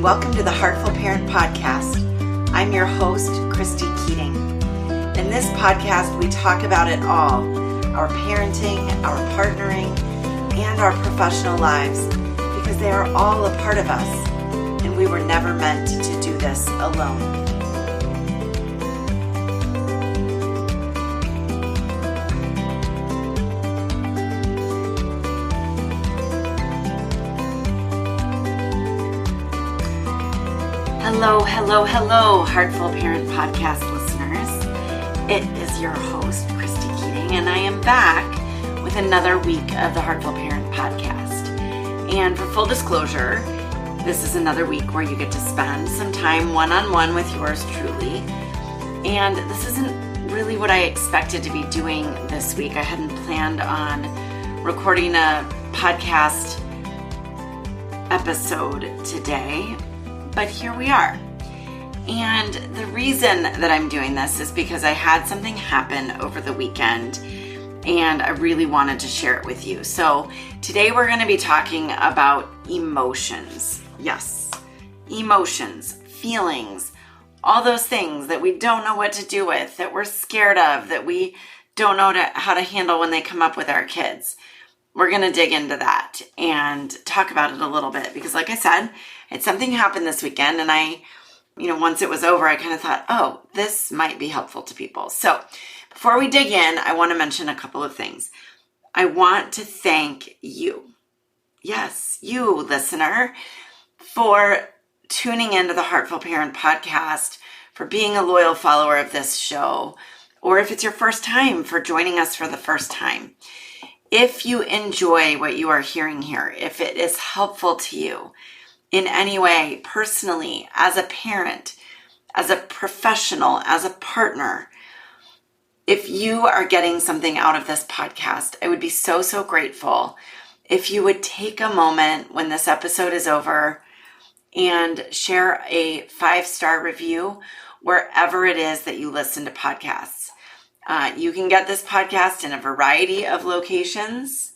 welcome to the Heartful Parent Podcast. I'm your host, Christy Keating. In this podcast, we talk about it all, our parenting, our partnering, and our professional lives, because they are all a part of us, and we were never meant to do this alone. Hello, Heartful Parent Podcast listeners. It is your host, Christy Keating, and I am back with another week of the Heartful Parent Podcast. And for full disclosure, this is another week where you get to spend some time one-on-one with yours truly. And this isn't really what I expected to be doing this week. I hadn't planned on recording a podcast episode today, but here we are. And the reason that I'm doing this is because I had something happen over the weekend and I really wanted to share it with you. So today we're going to be talking about emotions. Yes, emotions, feelings, all those things that we don't know what to do with, that we're scared of, that we don't know how to handle when they come up with our kids. We're going to dig into that and talk about it a little bit because, like I said, it's something happened this weekend, and once it was over, I kind of thought, oh, this might be helpful to people. So before we dig in, I want to mention a couple of things. I want to thank you. Yes, you listener, for tuning into the Heartful Parent Podcast, for being a loyal follower of this show, or if it's your first time, for joining us for the first time. If you enjoy what you are hearing here, if it is helpful to you in any way, personally, as a parent, as a professional, as a partner, if you are getting something out of this podcast, I would be so grateful if you would take a moment when this episode is over and share a 5-star review wherever it is that you listen to podcasts. You can get this podcast in a variety of locations.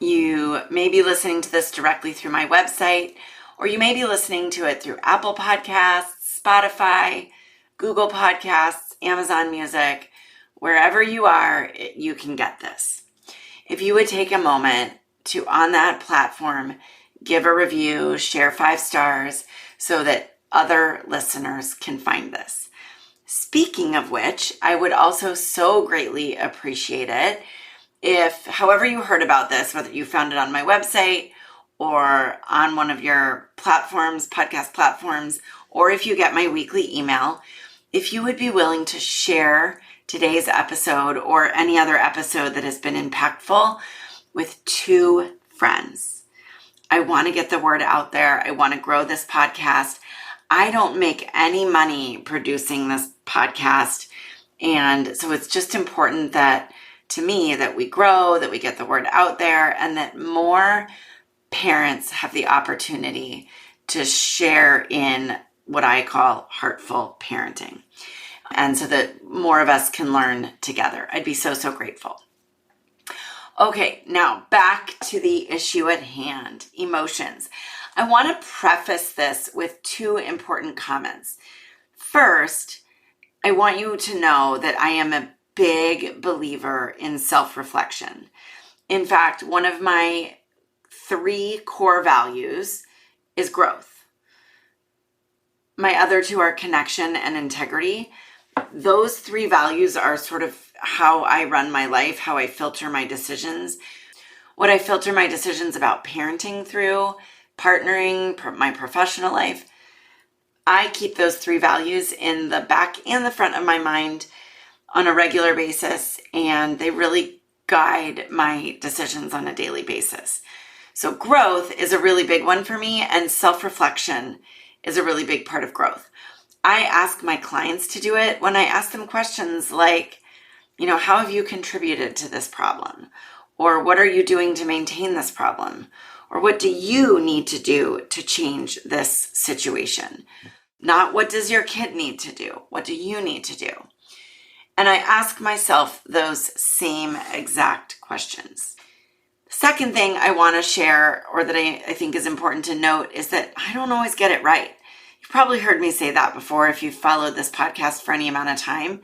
You may be listening to this directly through my website, or you may be listening to it through Apple Podcasts, Spotify, Google Podcasts, Amazon Music. Wherever you are, you can get this. If you would take a moment to, on that platform, give a review, share 5 stars so that other listeners can find this. Speaking of which, I would also so greatly appreciate it if, however you heard about this, whether you found it on my website or on one of your platforms, podcast platforms, or if you get my weekly email, if you would be willing to share today's episode or any other episode that has been impactful with 2 friends. I want to get the word out there. I want to grow this podcast. I don't make any money producing this podcast. And so it's just important that, to me, that we grow, that we get the word out there, and that more parents have the opportunity to share in what I call heartful parenting. And so that more of us can learn together. I'd be so grateful. Okay, now back to the issue at hand, emotions. I want to preface this with 2 important comments. First, I want you to know that I am a big believer in self-reflection. In fact, one of my 3 core values is growth. My other 2 are connection and integrity. Those 3 values are sort of how I run my life, how I filter my decisions, what I filter my decisions about parenting through, partnering, my professional life. I keep those 3 values in the back and the front of my mind on a regular basis, and they really guide my decisions on a daily basis. So growth is a really big one for me, and self-reflection is a really big part of growth. I ask my clients to do it when I ask them questions like, how have you contributed to this problem? Or what are you doing to maintain this problem? Or what do you need to do to change this situation? Not what does your kid need to do? What do you need to do? And I ask myself those same exact questions. Second thing I want to share, or that I think is important to note, is that I don't always get it right. You've probably heard me say that before if you've followed this podcast for any amount of time.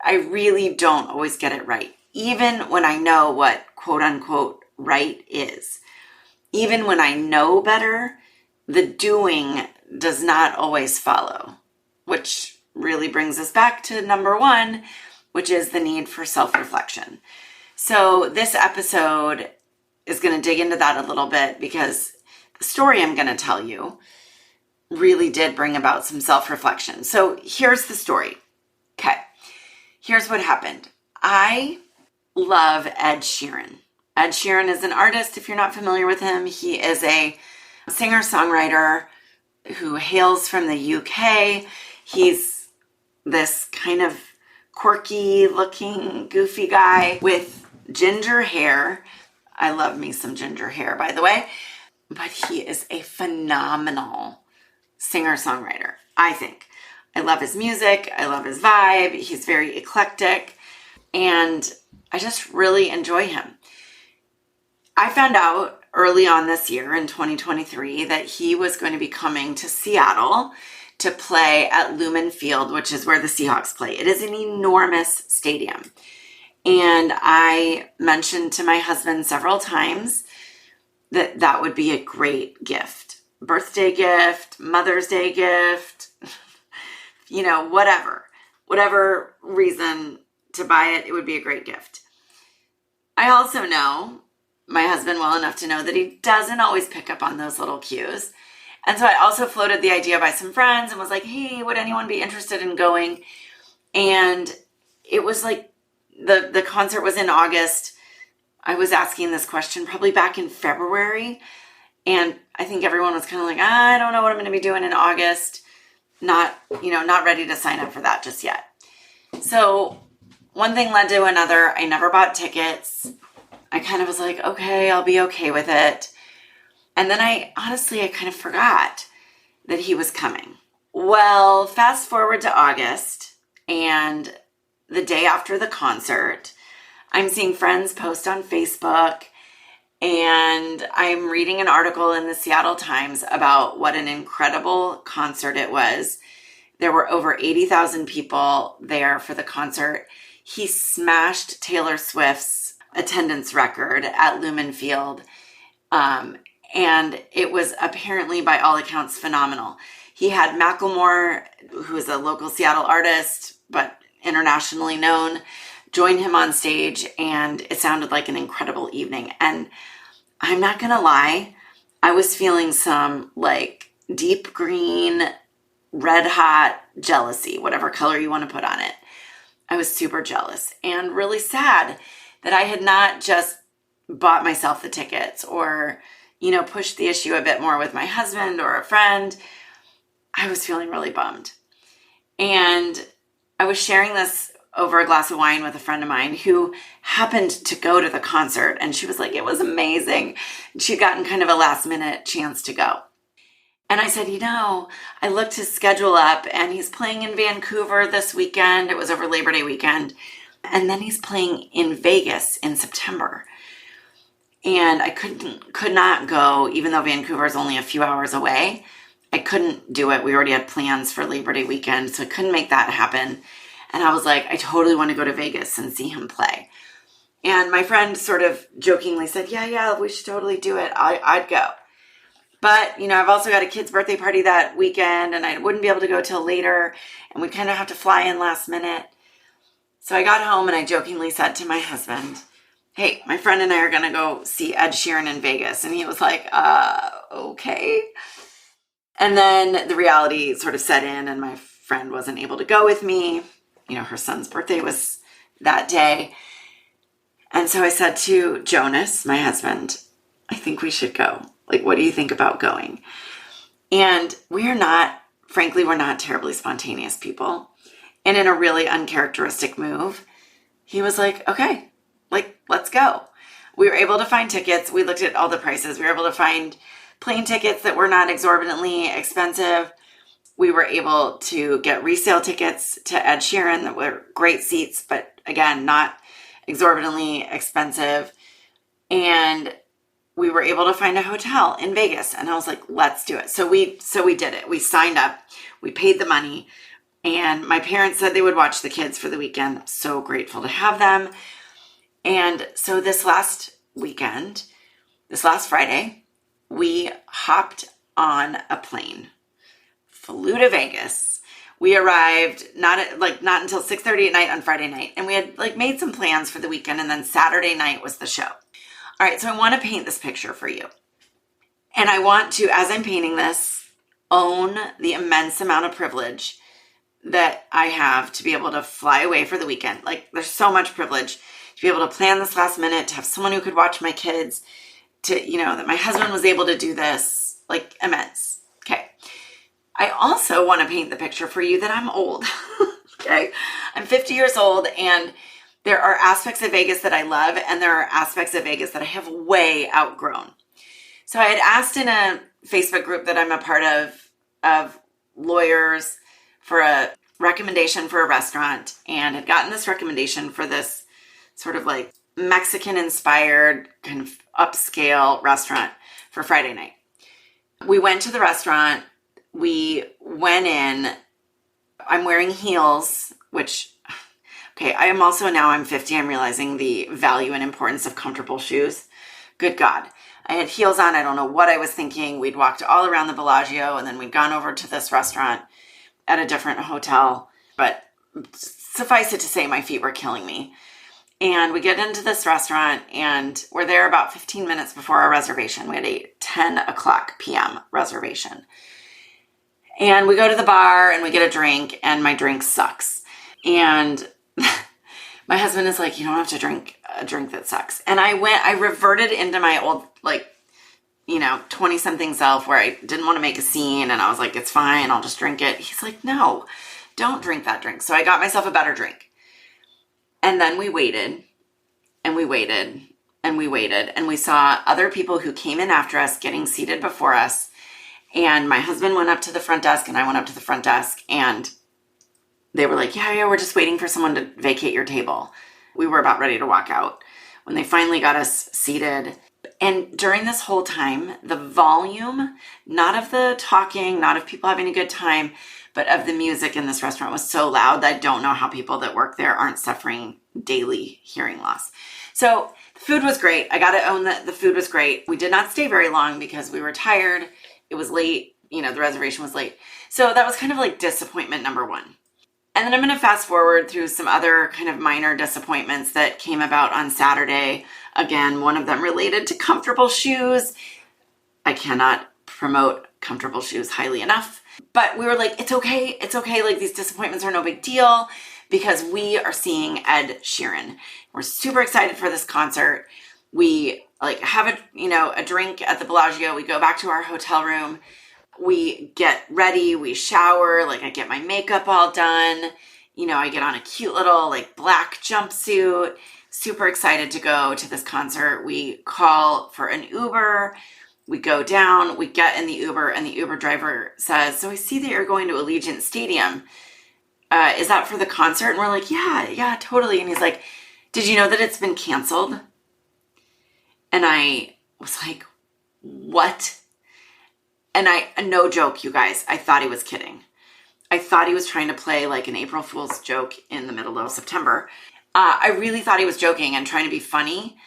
I really don't always get it right, even when I know what quote unquote right is. Even when I know better, the doing does not always follow, which really brings us back to number one, which is the need for self-reflection. So this episode is going to dig into that a little bit because the story I'm going to tell you really did bring about some self-reflection. So here's the story. Okay, here's what happened. I love Ed Sheeran. Ed Sheeran is an artist. If you're not familiar with him, he is a singer-songwriter who hails from the UK. He's this kind of quirky looking, goofy guy with ginger hair. I love me some ginger hair, by the way. But he is a phenomenal singer-songwriter, I think. I love his music. I love his vibe. He's very eclectic. And I just really enjoy him. I found out early on this year in 2023 that he was going to be coming to Seattle to play at Lumen Field, which is where the Seahawks play. It is an enormous stadium. And I mentioned to my husband several times that that would be a great gift. Birthday gift, Mother's Day gift, whatever reason to buy it, it would be a great gift. I also know my husband well enough to know that he doesn't always pick up on those little cues. And so I also floated the idea by some friends and was like, hey, would anyone be interested in going? And it was like, the concert was in August. I was asking this question probably back in February. And I think everyone was kind of like, I don't know what I'm going to be doing in August. Not ready to sign up for that just yet. So one thing led to another. I never bought tickets. I kind of was like, okay, I'll be okay with it. And then I kind of forgot that he was coming. Well, fast forward to August, and the day after the concert, I'm seeing friends post on Facebook, and I'm reading an article in the Seattle Times about what an incredible concert it was. There were over 80,000 people there for the concert. He smashed Taylor Swift's attendance record at Lumen Field, and it was apparently, by all accounts, phenomenal. He had Macklemore, who is a local Seattle artist, but internationally known, join him on stage, and it sounded like an incredible evening. And I'm not going to lie, I was feeling some like deep green, red hot jealousy, whatever color you want to put on it. I was super jealous and really sad that I had not just bought myself the tickets or, pushed the issue a bit more with my husband or a friend. I was feeling really bummed. And I was sharing this over a glass of wine with a friend of mine who happened to go to the concert, and she was like, it was amazing. She'd gotten kind of a last minute chance to go. And I said, I looked his schedule up, and he's playing in Vancouver this weekend. It was over Labor Day weekend. And then he's playing in Vegas in September. And I could not go, even though Vancouver is only a few hours away. I couldn't do it. We already had plans for Labor Day weekend, so I couldn't make that happen. And I was like, I totally want to go to Vegas and see him play. And my friend sort of jokingly said, yeah, we should totally do it. I'd go. But, I've also got a kid's birthday party that weekend, and I wouldn't be able to go till later, and we'd kind of have to fly in last minute. So I got home and I jokingly said to my husband, hey, my friend and I are going to go see Ed Sheeran in Vegas. And he was like, okay. And then the reality sort of set in, and my friend wasn't able to go with me. Her son's birthday was that day. And so I said to Jonas, my husband, I think we should go. Like, what do you think about going? And we're not terribly spontaneous people. And in a really uncharacteristic move, he was like, okay, let's go. We were able to find tickets. We looked at all the prices. We were able to find plane tickets that were not exorbitantly expensive. We were able to get resale tickets to Ed Sheeran that were great seats, but again, not exorbitantly expensive. And we were able to find a hotel in Vegas. And I was like, let's do it. So we did it. We signed up, we paid the money, and my parents said they would watch the kids for the weekend. I'm so grateful to have them. And so this last Friday, we hopped on a plane, flew to Vegas. We arrived not until 6:30 at night on Friday night. And we had made some plans for the weekend. And then Saturday night was the show. All right, so I want to paint this picture for you. And I want to, as I'm painting this, own the immense amount of privilege that I have to be able to fly away for the weekend. There's so much privilege to be able to plan this last minute, to have someone who could watch my kids, that my husband was able to do this, immense. Okay. I also want to paint the picture for you that I'm old. Okay. I'm 50 years old, and there are aspects of Vegas that I love, and there are aspects of Vegas that I have way outgrown. So I had asked in a Facebook group that I'm a part of lawyers for a recommendation for a restaurant, and had gotten this recommendation for this sort of Mexican-inspired kind of upscale restaurant for Friday night. We went to the restaurant. We went in. I'm wearing heels, which... Okay, I'm 50. I'm realizing the value and importance of comfortable shoes. Good God. I had heels on. I don't know what I was thinking. We'd walked all around the Bellagio, and then we'd gone over to this restaurant at a different hotel. But suffice it to say, my feet were killing me. And we get into this restaurant, and we're there about 15 minutes before our reservation. We had a 10 o'clock p.m. reservation. And we go to the bar, and we get a drink, and my drink sucks. And my husband is like, you don't have to drink a drink that sucks. And I reverted into my old, 20-something self where I didn't want to make a scene. And I was like, it's fine. I'll just drink it. He's like, no, don't drink that drink. So I got myself a better drink. And then we waited and we waited and we waited. And we saw other people who came in after us getting seated before us. And my husband went up to the front desk, and I went up to the front desk, and they were like, yeah, we're just waiting for someone to vacate your table. We were about ready to walk out when they finally got us seated. And during this whole time, the volume, not of the talking, not of people having a good time, but of the music in this restaurant was so loud that I don't know how people that work there aren't suffering daily hearing loss. So the food was great. I got to own that the food was great. We did not stay very long because we were tired. It was late. The reservation was late. So that was kind of disappointment number one. And then I'm going to fast forward through some other kind of minor disappointments that came about on Saturday. Again, one of them related to comfortable shoes. I cannot promote comfortable shoes highly enough. But we were like, it's okay. It's okay. These disappointments are no big deal because we are seeing Ed Sheeran. We're super excited for this concert. We have a drink at the Bellagio. We go back to our hotel room. We get ready, we shower, I get my makeup all done. I get on a cute little black jumpsuit, super excited to go to this concert. We call for an Uber. We go down, we get in the Uber, and the Uber driver says, so I see that you're going to Allegiant Stadium. Is that for the concert? And we're like, yeah, totally. And he's like, did you know that it's been canceled? And I was like, what? And no joke, you guys, I thought he was kidding. I thought he was trying to play an April Fool's joke in the middle of September. I really thought he was joking and trying to be funny.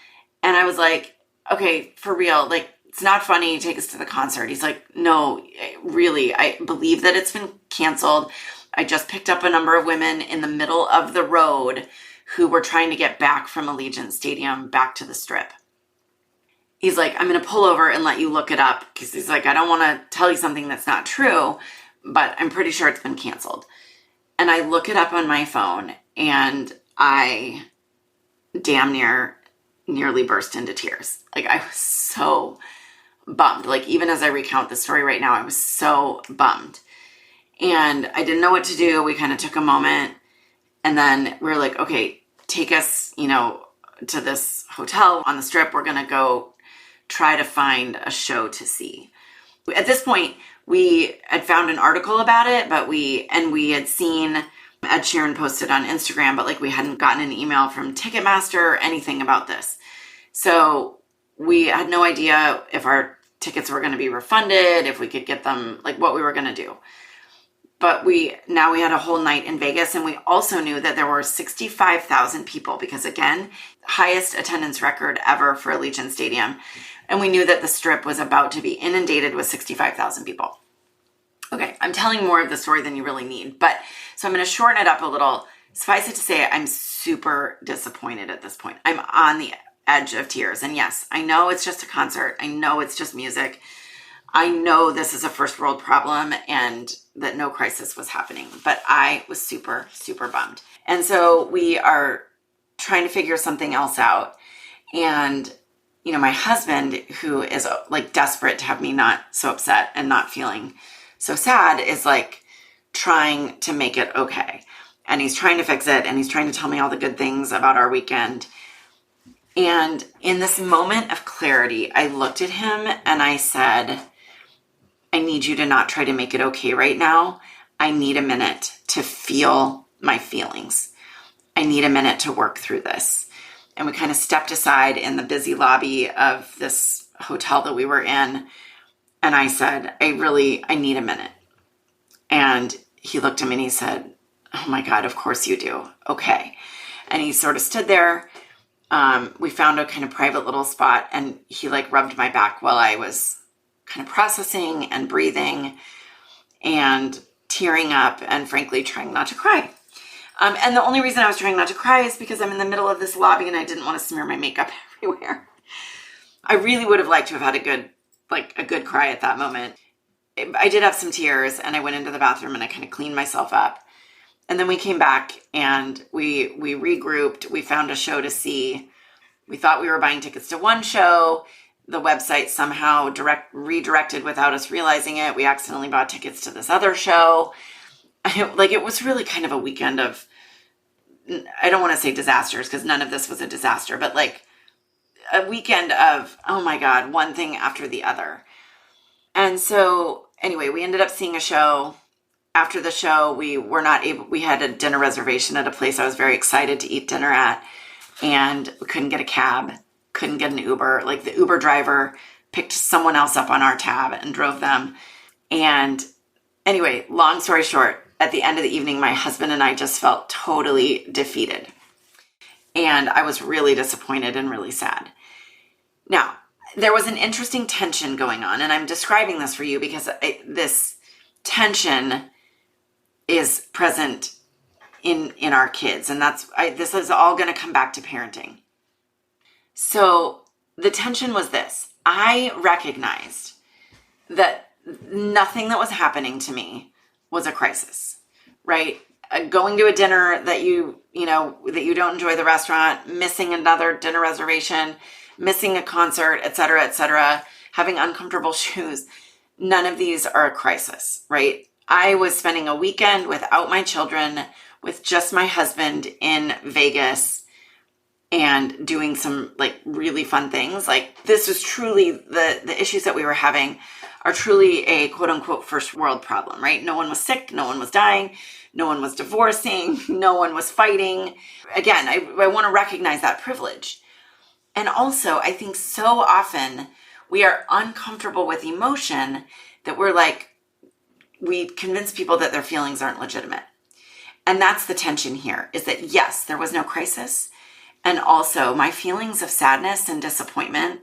And I was like, okay, for real, it's not funny. Take us to the concert. He's like, no, really, I believe that it's been canceled. I just picked up a number of women in the middle of the road who were trying to get back from Allegiant Stadium back to the Strip. He's like, I'm going to pull over and let you look it up because he's like, I don't want to tell you something that's not true, but I'm pretty sure it's been canceled. And I look it up on my phone, and I damn nearly burst into tears. I was so bummed. Even as I recount the story right now, I was so bummed. And I didn't know what to do. We kind of took a moment, and then we were like, okay, take us, to this hotel on the Strip. We're going to go try to find a show to see. At this point, we had found an article about it, but we had seen Ed Sheeran posted on Instagram, but we hadn't gotten an email from Ticketmaster or anything about this. So we had no idea if our tickets were going to be refunded, if we could get them, like what we were going to do. But we had a whole night in Vegas, and we also knew that there were 65,000 people because, again, highest attendance record ever for Allegiant Stadium. And we knew that the Strip was about to be inundated with 65,000 people. Okay, I'm telling more of the story than you really need, but so I'm going to shorten it up a little. Suffice it to say, I'm super disappointed at this point. I'm on the edge of tears. And yes, I know it's just a concert. I know it's just music. I know this is a first world problem and that no crisis was happening, but I was super, super bummed. And so we are trying to figure something else out. And, you know, my husband, who is like desperate to have me not so upset and not feeling so sad, is like trying to make it okay. And he's trying to fix it. And he's trying to tell me all the good things about our weekend. And in this moment of clarity, I looked at him and I said, I need you to not try to make it okay right now. I need a minute to feel my feelings. I need a minute to work through this. And we kind of stepped aside in the busy lobby of this hotel that we were in. And I said, I need a minute. And he looked at me and he said, oh my God, of course you do. Okay. And he sort of stood there. We found a kind of private little spot and he like rubbed my back while I was kind of processing and breathing and tearing up and frankly trying not to cry. And the only reason I was trying not to cry is because I'm in the middle of this lobby and I didn't want to smear my makeup everywhere. I really would have liked to have had a good cry at that moment. I did have some tears and I went into the bathroom and I kind of cleaned myself up. And then we came back and we regrouped. We found a show to see. We thought we were buying tickets to one show. The website somehow redirected without us realizing it. We accidentally bought tickets to this other show. It was really kind of a weekend of, I don't want to say disasters because none of this was a disaster, but like a weekend of, oh my God, one thing after the other. And so anyway, we ended up seeing a show. After the show, we had a dinner reservation at a place I was very excited to eat dinner at, and we couldn't get a cab, couldn't get an Uber. Like the Uber driver picked someone else up on our tab and drove them. And anyway, long story short, at the end of the evening, my husband and I just felt totally defeated. And I was really disappointed and really sad. Now, there was an interesting tension going on, and I'm describing this for you because this tension is present in our kids. And this is all going to come back to parenting. So the tension was this. I recognized that nothing that was happening to me was a crisis, right? Going to a dinner that you don't enjoy the restaurant, missing another dinner reservation, missing a concert, et cetera, having uncomfortable shoes. None of these are a crisis, right? I was spending a weekend without my children, with just my husband in Vegas and doing some like really fun things. Like this was truly the issues that we were having are truly a quote unquote first world problem, right? No one was sick. No one was dying. No one was divorcing. No one was fighting. Again, I want to recognize that privilege. And also I think so often we are uncomfortable with emotion that we convince people that their feelings aren't legitimate. And that's the tension here, is that yes, there was no crisis. And also my feelings of sadness and disappointment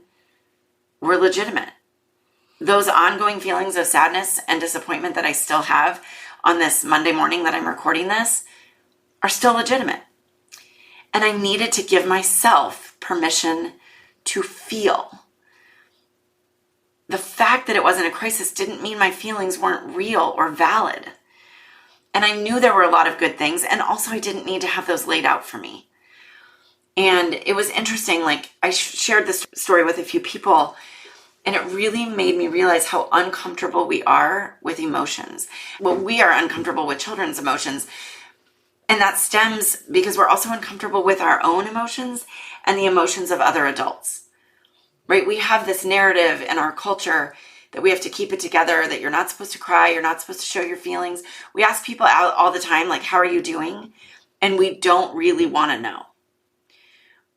were legitimate. Those ongoing feelings of sadness and disappointment that I still have on this Monday morning that I'm recording this are still legitimate. And I needed to give myself permission to feel. The fact that it wasn't a crisis didn't mean my feelings weren't real or valid. And I knew there were a lot of good things. And also I didn't need to have those laid out for me. And it was interesting. Like I shared this story with a few people and it really made me realize how uncomfortable we are with emotions. Well, we are uncomfortable with children's emotions. And that stems because we're also uncomfortable with our own emotions and the emotions of other adults, right? We have this narrative in our culture that we have to keep it together, that you're not supposed to cry, you're not supposed to show your feelings. We ask people out all the time, like, how are you doing? And we don't really want to know.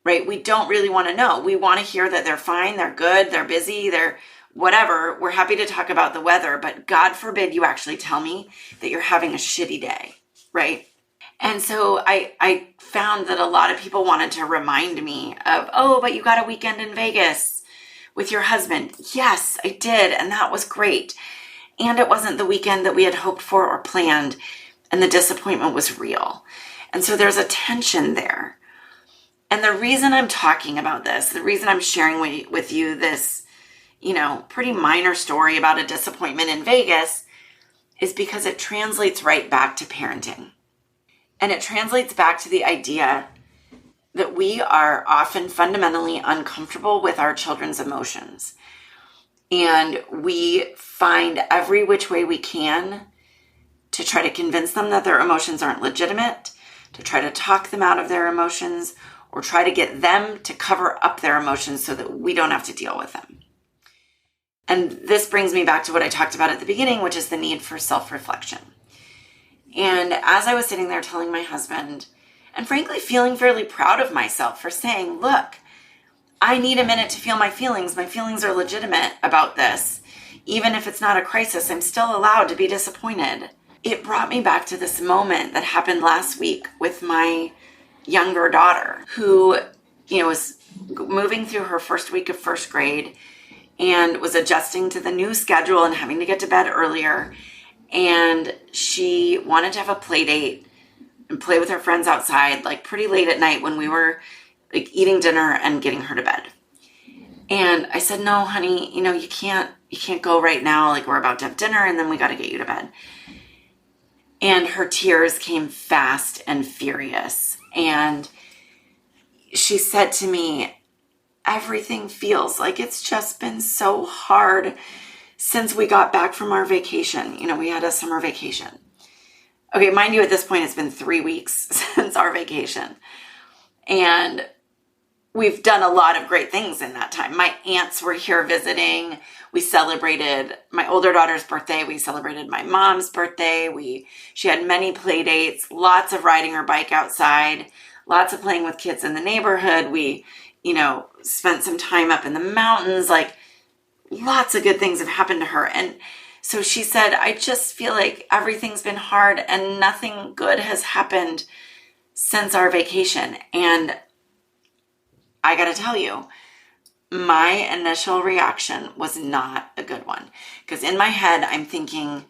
right? We don't really want to know. We want to hear that they're fine, they're good, they're busy, they're whatever. We're happy to talk about the weather, but God forbid you actually tell me that you're having a shitty day, right? And so I found that a lot of people wanted to remind me of, oh, but you got a weekend in Vegas with your husband. Yes, I did. And that was great. And it wasn't the weekend that we had hoped for or planned. And the disappointment was real. And so there's a tension there. And the reason I'm talking about this, the reason I'm sharing with you this, pretty minor story about a disappointment in Vegas is because it translates right back to parenting. And it translates back to the idea that we are often fundamentally uncomfortable with our children's emotions. And we find every which way we can to try to convince them that their emotions aren't legitimate, to try to talk them out of their emotions, or try to get them to cover up their emotions so that we don't have to deal with them. And this brings me back to what I talked about at the beginning, which is the need for self-reflection. And as I was sitting there telling my husband, and frankly feeling fairly proud of myself for saying, look, I need a minute to feel my feelings. My feelings are legitimate about this. Even if it's not a crisis, I'm still allowed to be disappointed. It brought me back to this moment that happened last week with my younger daughter, who, was moving through her first week of first grade and was adjusting to the new schedule and having to get to bed earlier. And she wanted to have a play date and play with her friends outside, like pretty late at night when we were like eating dinner and getting her to bed. And I said, no, honey, you can't go right now. Like we're about to have dinner and then we got to get you to bed. And her tears came fast and furious. And she said to me, everything feels like it's just been so hard since we got back from our vacation. We had a summer vacation. Okay, mind you, at this point, it's been 3 weeks since our vacation. And we've done a lot of great things in that time. My aunts were here visiting. We celebrated my older daughter's birthday. We celebrated my mom's birthday. She had many play dates, lots of riding her bike outside, lots of playing with kids in the neighborhood. We, spent some time up in the mountains. Like lots of good things have happened to her. And so she said, I just feel like everything's been hard and nothing good has happened since our vacation. And I got to tell you, my initial reaction was not a good one. Because in my head, I'm thinking,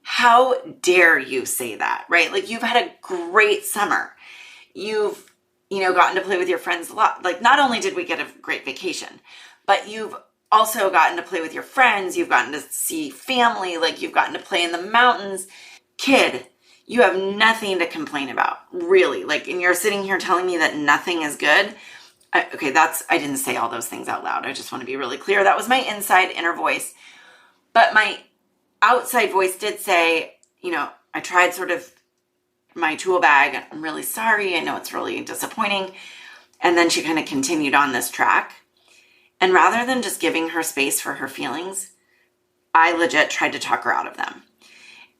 how dare you say that, right? Like you've had a great summer. You've, gotten to play with your friends a lot. Like not only did we get a great vacation, but you've also gotten to play with your friends. You've gotten to see family. Like you've gotten to play in the mountains. Kid, you have nothing to complain about, really. Like, and you're sitting here telling me that nothing is good. I didn't say all those things out loud. I just want to be really clear. That was my inside inner voice. But my outside voice did say, I tried sort of my tool bag. I'm really sorry. I know it's really disappointing. And then she kind of continued on this track. And rather than just giving her space for her feelings, I legit tried to talk her out of them.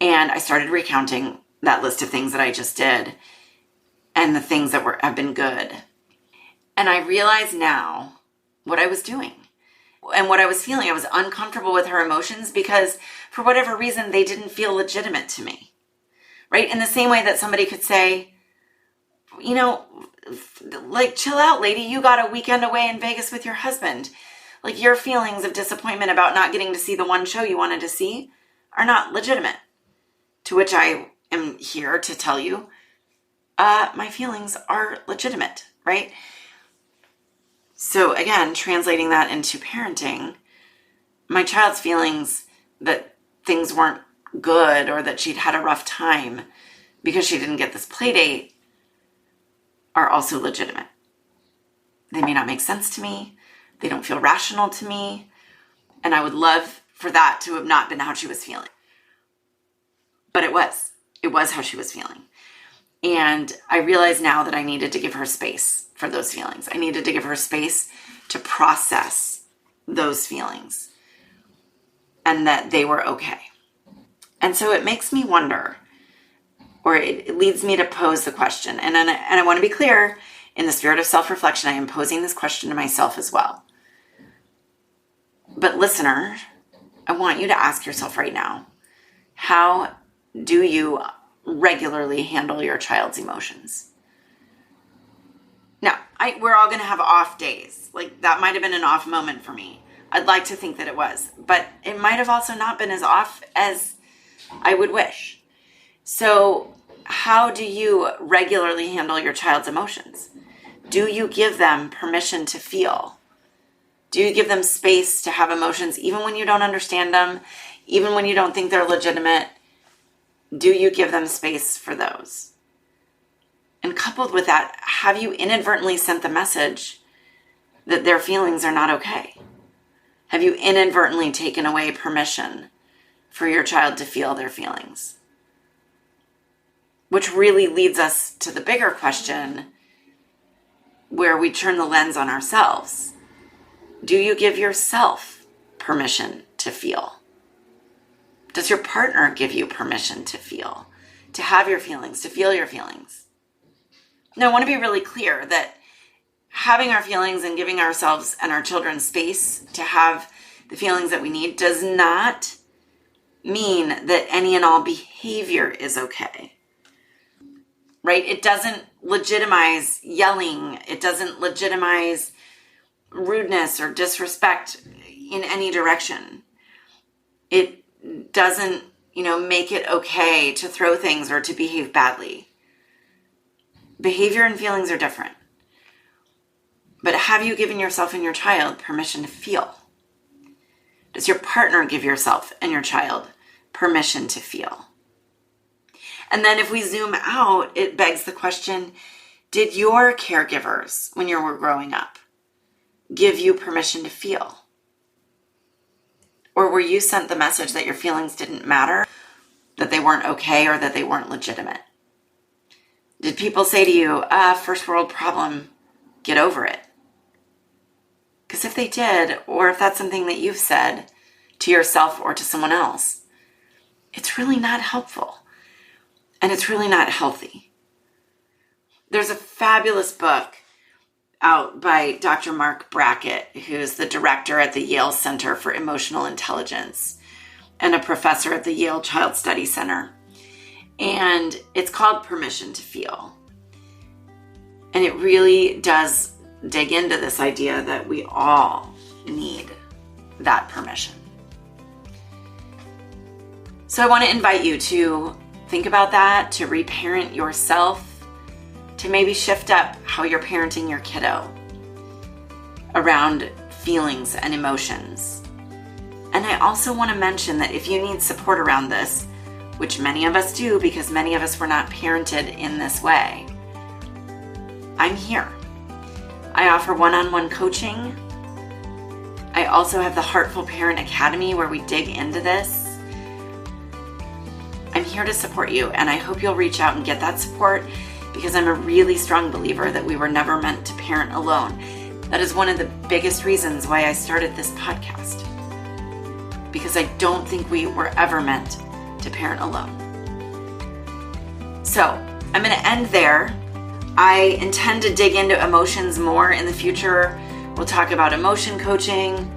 And I started recounting that list of things that I just did and the things that have been good. And I realize now what I was doing and what I was feeling. I was uncomfortable with her emotions because for whatever reason, they didn't feel legitimate to me, right? In the same way that somebody could say, like, chill out, lady. You got a weekend away in Vegas with your husband. Like your feelings of disappointment about not getting to see the one show you wanted to see are not legitimate. To which I am here to tell you, my feelings are legitimate, right? So again, translating that into parenting, my child's feelings that things weren't good or that she'd had a rough time because she didn't get this play date are also legitimate. They may not make sense to me. They don't feel rational to me. And I would love for that to have not been how she was feeling. But it was how she was feeling. And I realize now that I needed to give her space for those feelings. I needed to give her space to process those feelings and that they were okay. And so it makes me wonder, or it leads me to pose the question. And I want to be clear, in the spirit of self-reflection, I am posing this question to myself as well. But listener, I want you to ask yourself right now, how do you regularly handle your child's emotions? Now, we're all going to have off days. Like, that might have been an off moment for me. I'd like to think that it was, but it might have also not been as off as I would wish. So how do you regularly handle your child's emotions? Do you give them permission to feel? Do you give them space to have emotions even when you don't understand them, even when you don't think they're legitimate? Do you give them space for those? And coupled with that, have you inadvertently sent the message that their feelings are not okay? Have you inadvertently taken away permission for your child to feel their feelings? Which really leads us to the bigger question where we turn the lens on ourselves. Do you give yourself permission to feel? Does your partner give you permission to feel, to have your feelings, to feel your feelings? Now, I want to be really clear that having our feelings and giving ourselves and our children space to have the feelings that we need does not mean that any and all behavior is okay, right? It doesn't legitimize yelling. It doesn't legitimize rudeness or disrespect in any direction. It doesn't, make it okay to throw things or to behave badly. Behavior and feelings are different. But have you given yourself and your child permission to feel? Does your partner give yourself and your child permission to feel? And then if we zoom out, it begs the question, did your caregivers, when you were growing up, give you permission to feel? Or were you sent the message that your feelings didn't matter, that they weren't okay, or that they weren't legitimate? Did people say to you, first world problem, get over it? Because if they did, or if that's something that you've said to yourself or to someone else, it's really not helpful. And it's really not healthy. There's a fabulous book out by Dr. Mark Brackett, who's the director at the Yale Center for Emotional Intelligence and a professor at the Yale Child Study Center. And it's called Permission to Feel. And it really does dig into this idea that we all need that permission. So I want to invite you to think about that, to reparent yourself, to maybe shift up how you're parenting your kiddo around feelings and emotions. And I also want to mention that if you need support around this, which many of us do because many of us were not parented in this way, I'm here. I offer one-on-one coaching. I also have the Heartful Parent Academy where we dig into this. I'm here to support you, and I hope you'll reach out and get that support because I'm a really strong believer that we were never meant to parent alone. That is one of the biggest reasons why I started this podcast, because I don't think we were ever meant to parent alone. So I'm going to end there. I intend to dig into emotions more in the future. We'll talk about emotion coaching.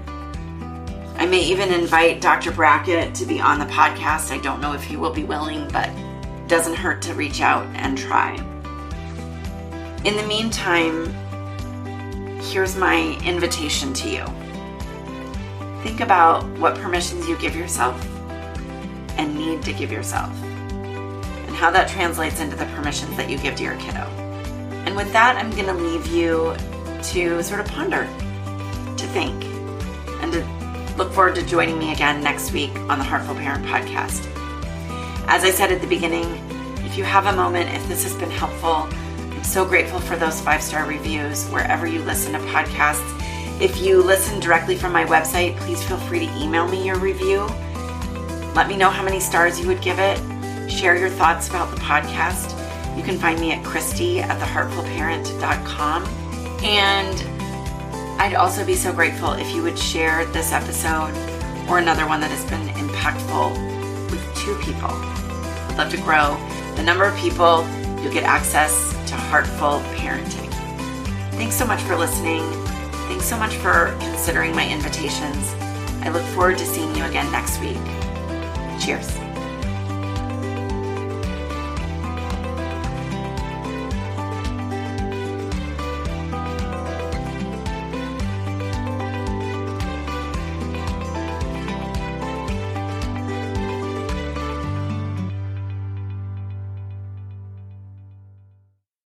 I may even invite Dr. Brackett to be on the podcast. I don't know if he will be willing, but it doesn't hurt to reach out and try. In the meantime, here's my invitation to you. Think about what permissions you give yourself and need to give yourself, and how that translates into the permissions that you give to your kiddo. And with that, I'm going to leave you to sort of ponder, to think, and to look forward to joining me again next week on the Heartful Parent Podcast. As I said at the beginning, if you have a moment, if this has been helpful, I'm so grateful for those 5-star reviews wherever you listen to podcasts. If you listen directly from my website, please feel free to email me your review. Let me know how many stars you would give it. Share your thoughts about the podcast. You can find me at Christy@theheartfulparent.com. And I'd also be so grateful if you would share this episode or another one that has been impactful with 2 people. I'd love to grow the number of people who get access to heartful parenting. Thanks so much for listening. Thanks so much for considering my invitations. I look forward to seeing you again next week. Cheers.